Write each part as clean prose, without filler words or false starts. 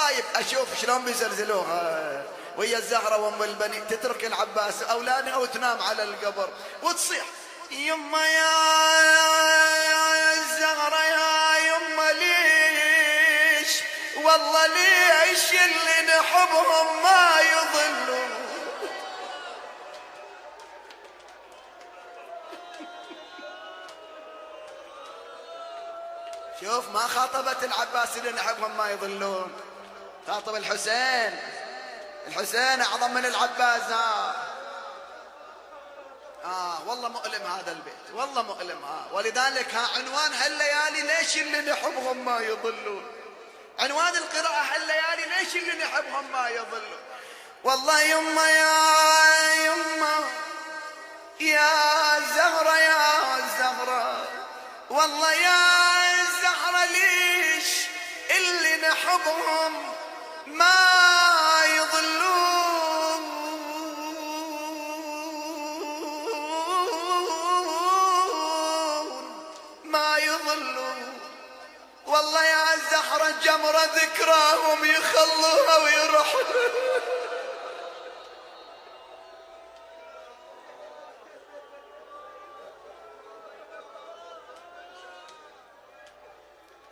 الغايب اشوف شلون بيزلزلوها ويا الزهرة وام البنين، تترك العباس اولادها وتنام على القبر وتصيح يما يا الزهرة يا يما ليش والله ليش اللي نحبهم ما يضلوا. شوف ما خاطبت العباس اللي نحبهم ما يضلون، خاطب الحسين. الحسين اعظم من العباس. والله مؤلم هذا البيت، والله مؤلم. ولذلك عنوان هالليالي ليش اللي نحبهم ما يضلون. عنوان القراءة هالليالي ليش اللي نحبهم ما يضلون. والله يما يا يما يا زهرة يا زهرة والله يا زهرة ليش اللي نحبهم ما يضلون. ما يضلون والله يا زهرة جمرة ذكراهم يخلوها ويرحلوا.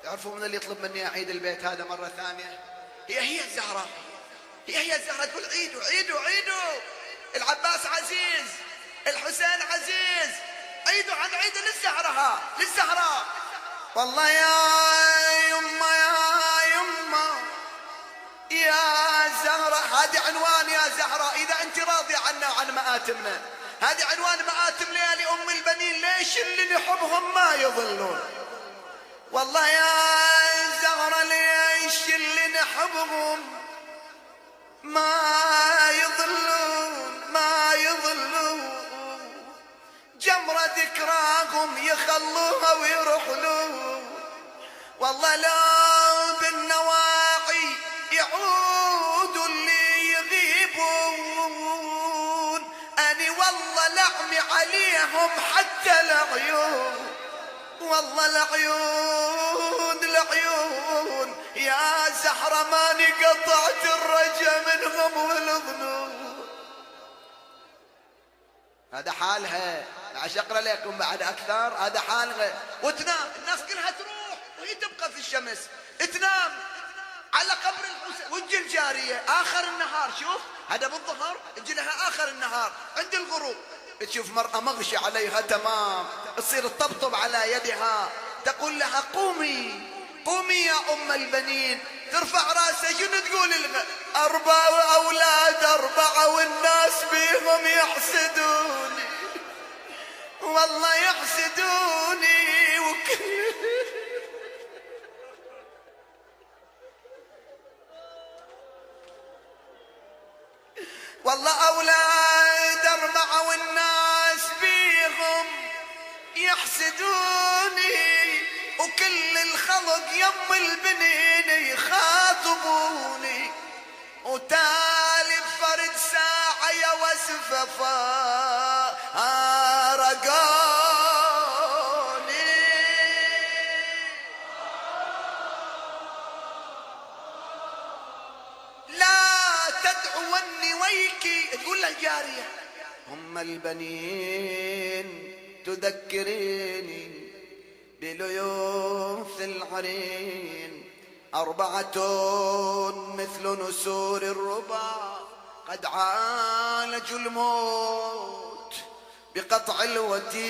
تعرفوا من اللي يطلب مني أعيد البيت هذا مرة ثانية؟ هي الزهرة، هي الزهرة تقول عيدوا عيدوا عيدوا. العباس عزيز، الحسين عزيز، عيدوا عن عيد للزهرة للزهرة. والله يا يما يا يما يا زهرة هذه عنوان يا زهرة إذا أنت راضية عنا وعن مآتمنا. هذه عنوان مآتم ليالي أم البنين ليش اللي نحبهم ما يضلون. والله يا زهرة ليش اللي نحبهم ما يضلون ما يضلون. جمرة ذكراهم يخلوها ويرحلون. والله لو بالنواعي يعودوا اللي يغيبون أني والله لعمي عليهم حتى العيون. والله العيون العيون يا زهرة ماني قطعت الرجا منهم والظنون. هذا حالها عش اقرا لكم بعد اكثر. هذا حالها وتنام الناس كلها تروح وهي تبقى في الشمس تنام على قبر الحسين وتجي الجارية اخر النهار. شوف هذا بالظهر تجي لها اخر النهار عند الغروب تشوف مرأة مغشى عليها تمام تصير تطبطب على يدها تقول لها قومي قومي يا أم البنين. ترفع راسها شنو تقول لها؟ 4 أولاد 4 والناس بيهم يحسدوني والله يحسدوني والله أولاد 4 والناس بيهم يحسدوني وكل الخلق يم البنين يخاطبوني وتالي بفرد ساعة يا وسفة فارقوني. لا تدعوني ويكي تقول للجارية هم البنين تذكريني بليوث العرين 4 مثل نسور الربا قد عالجوا الموت بقطع الوتين.